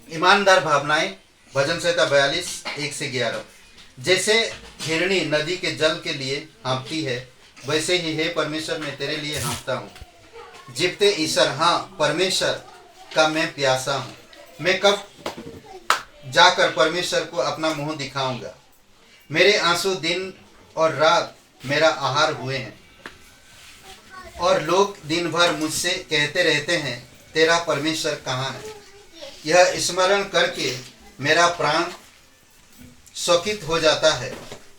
ईमानदार भावनाएं, भजन संहिता 42 1 से 11। जैसे हिरणी नदी के जल के लिए हाँफती है, वैसे ही हे परमेश्वर मैं तेरे लिए हाँफता हूँ। जिपते ईश्वर, हाँ परमेश्वर का मैं प्यासा हूँ। मैं कब जाकर परमेश्वर को अपना मुंह दिखाऊंगा। मेरे आंसू दिन और रात मेरा आहार हुए हैं, और लोग दिन भर मुझसे कहते रहते हैं, तेरा परमेश्वर कहाँ है। यह स्मरण करके मेरा प्राण शोकित हो जाता है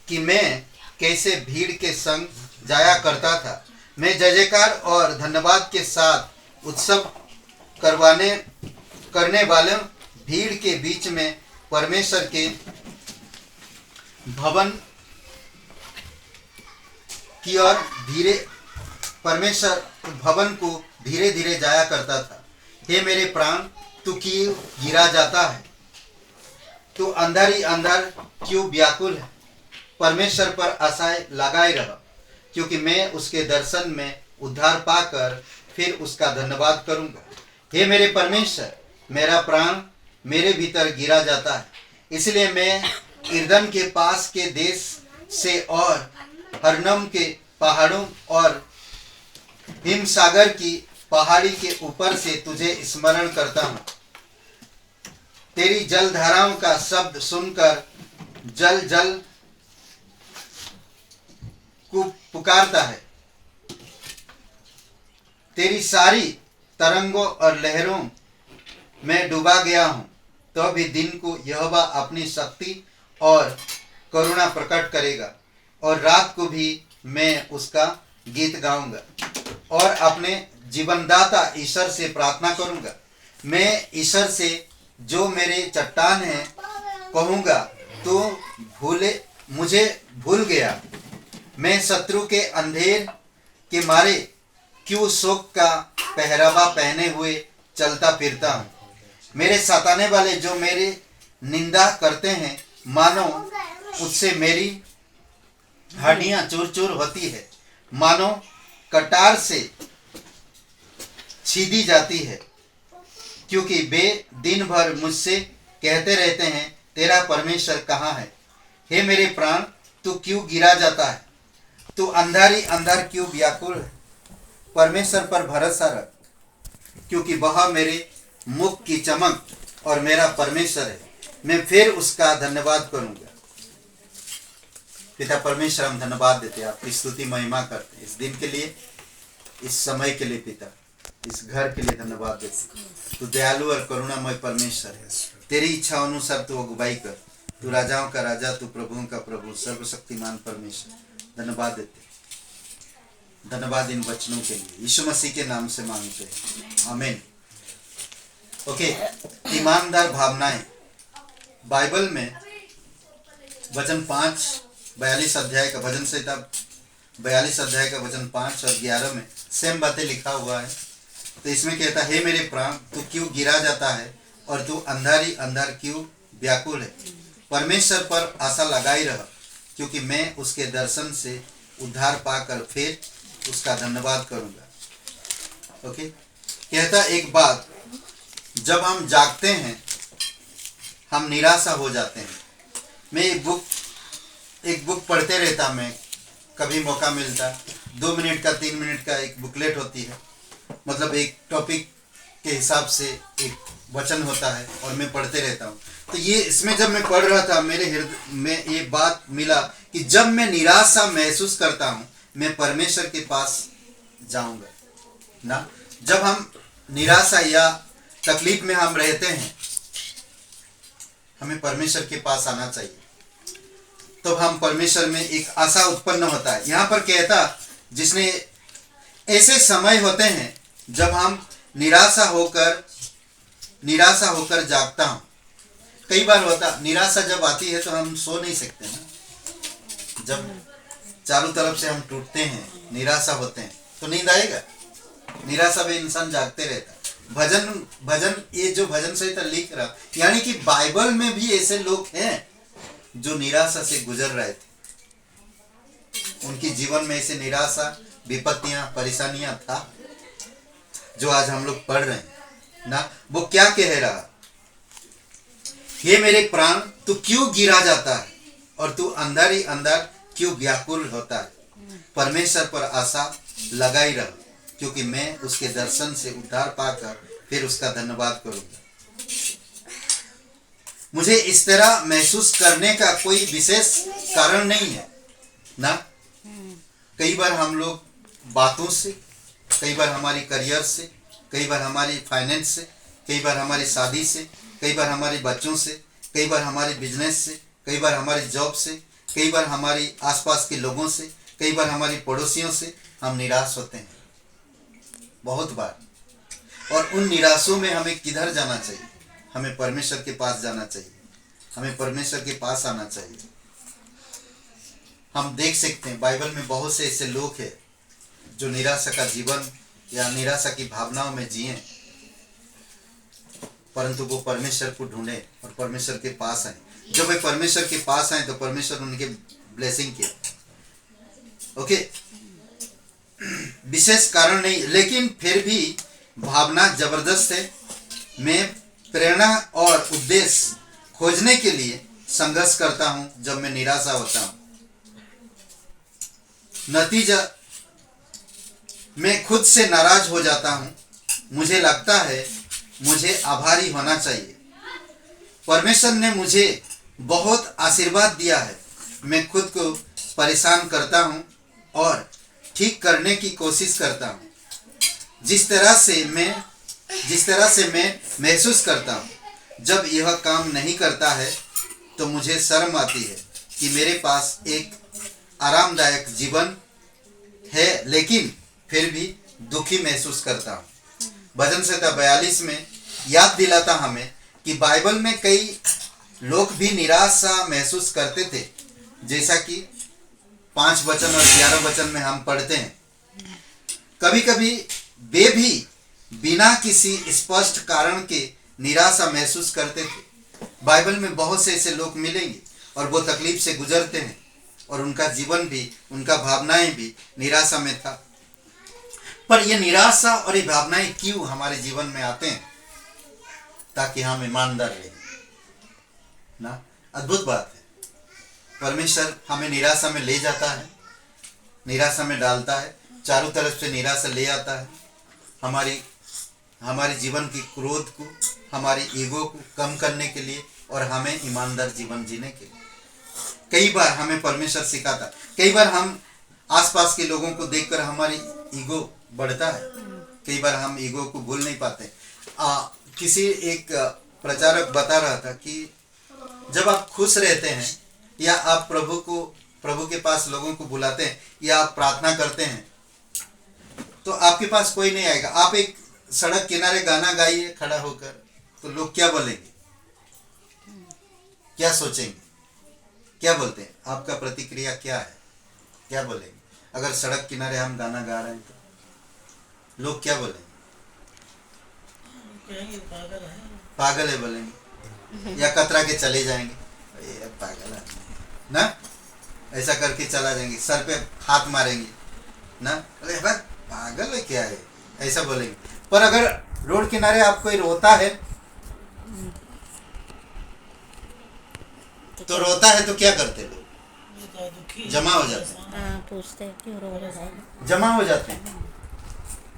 कि मैं कैसे भीड़ के संग जाया करता था। मैं जय जयकार और धन्यवाद के साथ उत्सव करने वाले भीड़ के बीच में परमेश्वर के भवन की ओर को धीरे धीरे जाया करता था। हे मेरे प्राण, तू क्यों गिरा जाता है? तू अंदर ही अंदर क्यों व्याकुल है? परमेश्वर पर आशाएं लगाए रह, क्योंकि मैं उसके दर्शन में उद्धार पाकर फिर उसका धन्यवाद करूंगा। हे मेरे परमेश्वर, मेरा प्राण मेरे भीतर गिरा जाता है, इसलिए मैं इर्दन के पास के देश से और हरनम के पहाड़ों और हिमसागर की पहाड़ी के ऊपर से तुझे स्मरण करता हूँ। तेरी जलधाराओं का शब्द सुनकर जल जल को पुकारता है। तेरी सारी तरंगों और लहरों में डूबा गया हूँ, तो भी दिन को यहोवा अपनी शक्ति और करुणा प्रकट करेगा, और रात को भी मैं उसका गीत गाऊंगा और अपने जीवनदाता ईश्वर से प्रार्थना करूंगा। मैं ईश्वर से, जो मेरे चट्टान है, कहूंगा तो मुझे भूल गया। मैं शत्रु के अंधेर के मारे क्यों शोक का पहरावा पहने हुए चलता फिरता हूँ। मेरे सताने वाले जो मेरे निंदा करते हैं, मानो उससे मेरी हड्डियां चूर चूर होती है, मानो कटार से छीदी जाती है, क्योंकि वे दिन भर मुझसे कहते रहते हैं, तेरा परमेश्वर कहाँ है। हे मेरे प्राण, तू क्यों गिरा जाता है? तू अंदर ही अंदर क्यों व्याकुल है? परमेश्वर पर भरोसा रख, क्योंकि वह मेरे मुख की चमक और मेरा परमेश्वर है। मैं फिर उसका धन्यवाद करूंगा। पिता परमेश्वर, हम धन्यवाद देते हैं, आपकी स्तुति महिमा करते हैं इस दिन के लिए, इस समय के लिए। पिता, इस घर के लिए धन्यवाद देते हैं। तू दयालु और करुणामय परमेश्वर है। तेरी इच्छा अनुसार तू अगुवाई कर। तू राजाओं का राजा, तू प्रभुओं का प्रभु, सर्वशक्तिमान परमेश्वर। धन्यवाद देते हैं। धन्यवाद इन वचनों के लिए, यीशु मसीह के नाम से मांगते हैं, आमीन। ओके, ईमानदार भावनाएं। बाइबल में वचन 42 अध्याय का, भजन संहिता 42 अध्याय का वचन 5 और 11 में सेम बातें लिखा हुआ है। तो इसमें कहता है, हे मेरे प्राण, तू क्यों गिरा जाता है और तू अंदर ही अंदर क्यों व्याकुल है? परमेश्वर पर आशा लगाई रह, क्योंकि मैं उसके दर्शन से उद्धार पाकर फिर उसका धन्यवाद करूंगा। ओके, कहता एक बात, जब हम जागते हैं हम निराशा हो जाते हैं। मैं एक बुक पढ़ते रहता, मैं कभी मौका मिलता, 2 मिनट का 3 मिनट का एक बुकलेट होती है, मतलब एक टॉपिक के हिसाब से एक वचन होता है और मैं पढ़ते रहता हूँ। तो ये इसमें जब मैं पढ़ रहा था, मेरे हृदय में ये बात मिला कि जब मैं निराशा महसूस करता हूँ, मैं परमेश्वर के पास जाऊंगा ना। जब हम निराशा या तकलीफ में हम रहते हैं, हमें परमेश्वर के पास आना चाहिए, तो हम परमेश्वर में एक आशा उत्पन्न होता है। यहाँ पर कहता, जिसने ऐसे समय होते हैं जब हम निराशा होकर जागता हूँ। कई बार होता, निराशा जब आती है तो हम सो नहीं सकते ना। जब चारों तरफ से हम टूटते हैं, निराशा होते हैं, तो नींद आएगा। निराशा में इंसान जागते रहता है। भजन ये जो भजन संहिता लिख रहा, यानी कि बाइबल में भी ऐसे लोग हैं जो निराशा से गुजर रहे थे। उनके जीवन में ऐसे निराशा, विपत्तियां, परेशानियां था, जो आज हम लोग पढ़ रहे हैं ना। वो क्या कह रहा, हे मेरे प्राण, तू क्यों गिरा जाता है और तू अंदर ही अंदर क्यों व्याकुल होता है? परमेश्वर पर आशा लगाई रह, क्योंकि मैं उसके दर्शन से उद्धार पाकर फिर उसका धन्यवाद करूंगा। मुझे इस तरह महसूस करने का कोई विशेष कारण नहीं है ना। कई बार हम लोग बातों से, कई बार हमारी करियर से, कई बार हमारी फाइनेंस से, कई बार हमारी शादी से, कई बार हमारे बच्चों से, कई बार हमारे बिजनेस से, कई बार हमारी जॉब से, कई बार हमारी आसपास के लोगों से, कई बार हमारी पड़ोसियों से हम निराश होते हैं, बहुत बार। और उन निराशों में हमें किधर जाना चाहिए? हमें परमेश्वर के पास जाना चाहिए, हमें परमेश्वर के पास आना चाहिए। हम देख सकते हैं बाइबल में बहुत से ऐसे लोग हैं जो निराशा का जीवन या निराशा की भावनाओं में जिए, परंतु वो परमेश्वर को ढूंढे और परमेश्वर के पास आए। जब वे परमेश्वर के पास आए तो परमेश्वर उनके ब्लेसिंग किया। ओके, विशेष कारण नहीं, लेकिन फिर भी भावना जबरदस्त है। मैं प्रेरणा और उद्देश्य खोजने के लिए संघर्ष करता हूं जब मैं निराशा होता हूं। नतीजा, मैं खुद से नाराज हो जाता हूं। मुझे लगता है मुझे आभारी होना चाहिए। परमेश्वर ने मुझे बहुत आशीर्वाद दिया है। मैं खुद को परेशान करता हूं और ठीक करने की कोशिश करता हूं। जिस तरह से मैं महसूस करता हूं, जब यह काम नहीं करता है तो मुझे शर्म आती है कि मेरे पास एक आरामदायक जीवन है, लेकिन फिर भी दुखी महसूस करता हूं। भजन संहिता 42 में याद दिलाता हमें कि बाइबल में कई लोग भी निराशा महसूस करते थे, जैसा कि 5 वचन और 11 वचन में हम पढ़ते हैं। कभी कभी वे भी बिना किसी स्पष्ट कारण के निराशा महसूस करते थे। बाइबल में बहुत से ऐसे लोग मिलेंगे और वो तकलीफ से गुजरते हैं और उनका जीवन भी, उनका भावनाएं भी निराशा में था। पर ये निराशा और ये भावनाएं क्यों हमारे जीवन में आते हैं? ताकि हम ईमानदार रहें ना। अद्भुत बात है, परमेश्वर हमें निराशा में ले जाता है, निराशा में डालता है, चारों तरफ से निराशा ले आता है, हमारे जीवन की क्रोध को, हमारी ईगो को कम करने के लिए और हमें ईमानदार जीवन जीने के लिए। कई बार हमें परमेश्वर सिखाता, कई बार हम आसपास के लोगों को देखकर हमारी ईगो बढ़ता है, कई बार हम ईगो को भूल नहीं पाते। किसी एक प्रचारक बता रहा था कि जब आप खुश रहते हैं या आप प्रभु के पास लोगों को बुलाते हैं या आप प्रार्थना करते हैं तो आपके पास कोई नहीं आएगा। आप एक सड़क किनारे गाना गाइए खड़ा होकर, तो लोग क्या बोलेंगे, क्या सोचेंगे, क्या बोलते हैं? आपका प्रतिक्रिया क्या है, क्या बोलेंगे? अगर सड़क किनारे हम गाना गा रहे हैं तो लोग क्या बोलेंगे? पागल है बोलेंगे, या कतरा के चले जाएंगे, ये पागल है ना, ऐसा करके चला जाएंगे, सर पे हाथ मारेंगे ना, अरे भाई पागल है क्या है, ऐसा बोलेंगे। पर अगर रोड किनारे आप कोई रोता है तो रोता है तो क्या करते लोग? जमा हो जाते हैं, पूछते हैं क्यों रो रहा है, जमा हो जाते हैं।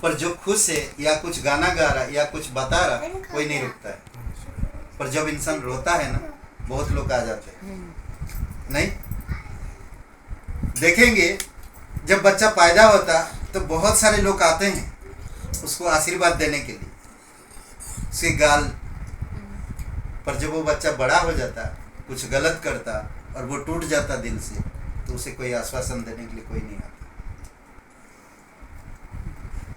पर जो खुश है या कुछ गाना गा रहा या कुछ बता रहा, कोई नहीं रुकता है। पर जब इंसान रोता है ना, बहुत लोग आ जाते हैं। नहीं देखेंगे, जब बच्चा पैदा होता तो बहुत सारे लोग आते हैं उसको आशीर्वाद देने के लिए, उसके गाल पर। जब वो बच्चा बड़ा हो जाता, कुछ गलत करता और वो टूट जाता दिल से, तो उसे कोई आश्वासन देने के लिए कोई नहीं आता।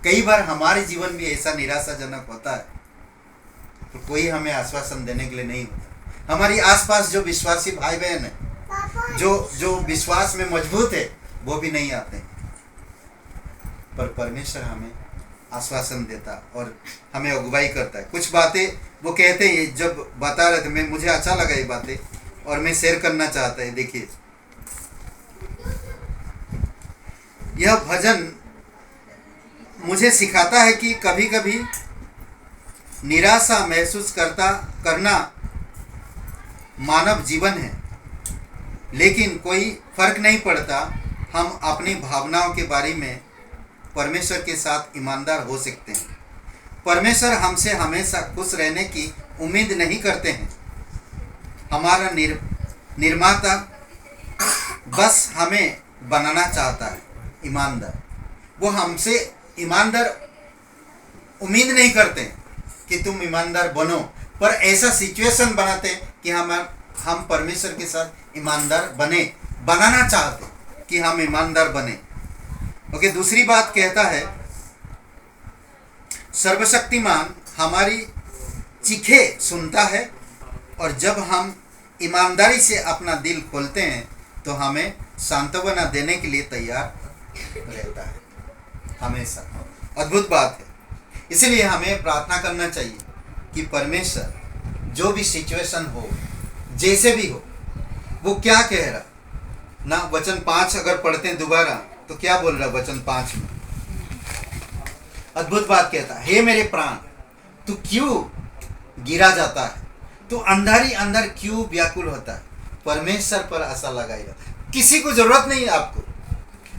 कई बार हमारे जीवन भी ऐसा निराशाजनक होता है तो कोई हमें आश्वासन देने के लिए नहीं होता। हमारी आसपास जो विश्वासी भाई बहन है, जो विश्वास में मजबूत है, वो भी नहीं आते हैं। पर परमेश्वर हमें आश्वासन देता और हमें अगुवाई करता है। कुछ बातें वो कहते हैं, जब बता रहे थे मुझे अच्छा लगा ये बातें और मैं शेयर करना चाहता है। देखिए, यह भजन मुझे सिखाता है कि कभी कभी निराशा महसूस करना मानव जीवन है, लेकिन कोई फर्क नहीं पड़ता। हम अपनी भावनाओं के बारे में परमेश्वर के साथ ईमानदार हो सकते हैं। परमेश्वर हमसे हमेशा खुश रहने की उम्मीद नहीं करते हैं। हमारा निर्माता बस हमें बनाना चाहता है ईमानदार। वो हमसे ईमानदार उम्मीद नहीं करते कि तुम ईमानदार बनो, पर ऐसा सिचुएशन बनाते कि हम परमेश्वर के साथ ईमानदार बनाना चाहते कि हम ईमानदार बने। ओके, दूसरी बात कहता है सर्वशक्तिमान हमारी चीखे सुनता है, और जब हम ईमानदारी से अपना दिल खोलते हैं तो हमें सांत्वना देने के लिए तैयार रहता है हमेशा। अद्भुत बात है। इसलिए हमें प्रार्थना करना चाहिए कि परमेश्वर जो भी सिचुएशन हो, जैसे भी हो, वो क्या कह रहा ना। वचन 5 अगर पढ़ते हैं दोबारा तो क्या बोल रहा वचन 5 में? अद्भुत बात कहता है, हे मेरे प्राण तू क्यों गिरा जाता है, तू अंधारी अंदर क्यों व्याकुल होता है। परमेश्वर पर आशा लगाएगा। किसी को जरूरत नहीं है आपको,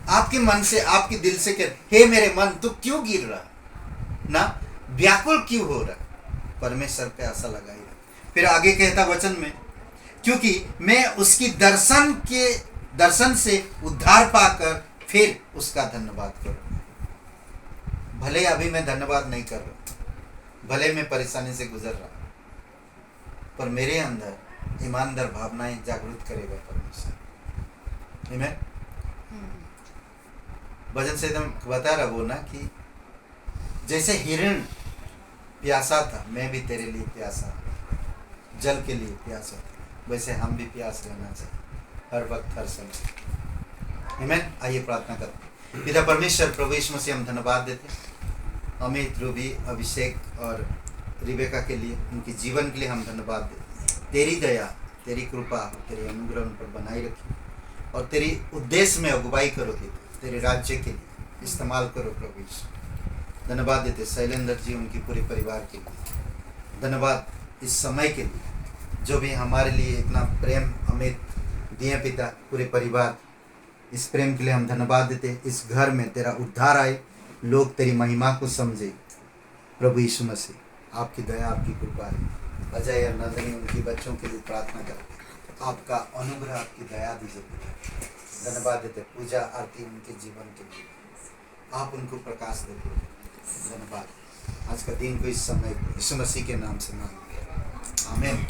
आपके मन से, आपके दिल से कह, हे मेरे मन तू क्यों गिर रहा ना, व्याकुल क्यों हो रहा। परमेश्वर पे आशा लगाएगा। फिर आगे कहता वचन में, क्योंकि मैं उसकी दर्शन से उद्धार पाकर फिर उसका धन्यवाद करूं। भले अभी मैं धन्यवाद नहीं कर रहा, भले मैं परेशानी से गुजर रहा, पर मेरे अंदर ईमानदार भावनाएं जागृत करेगा परमेश्वर। आमीन। भजन से एकदम बता रहा वो ना कि जैसे हिरण प्यासा था, मैं भी तेरे लिए प्यासा, जल के लिए प्यासा, वैसे हम भी प्यास रहना चाहिए हर वक्त, हर समय। आमीन। आइए प्रार्थना करते हैं। पिता परमेश्वर, प्रभु यीशु मसीह, हम धन्यवाद देते हैं अमित, रूबी, अभिषेक और रिबेका के लिए, उनके जीवन के लिए हम धन्यवाद देते हैं। तेरी दया, तेरी कृपा, तेरे अनुग्रह उन पर बनाई रखी, और तेरी उद्देश्य में अगुवाई करोगे, तेरे राज्य के लिए इस्तेमाल करो प्रभु यीशु। धन्यवाद देते शैलेंद्र जी, उनकी पूरे परिवार के लिए धन्यवाद, इस समय के लिए जो भी हमारे लिए इतना प्रेम अमित दिए पिता, पूरे परिवार, इस प्रेम के लिए हम धन्यवाद देते। इस घर में तेरा उद्धार आए, लोग तेरी महिमा को समझे प्रभु यीशु मसीह। आपकी दया, आपकी कृपा है। अजय और नंदनी, उनके बच्चों के लिए प्रार्थना करते, आपका अनुग्रह, आपकी दया दीजिए पिता। धन्यवाद देते पूजा आरती उनके जीवन के लिए, आप उनको प्रकाश देते। धन्यवाद। आज का दिन को इस समय यीशु मसीह के नाम से मांगते हैं, आमीन।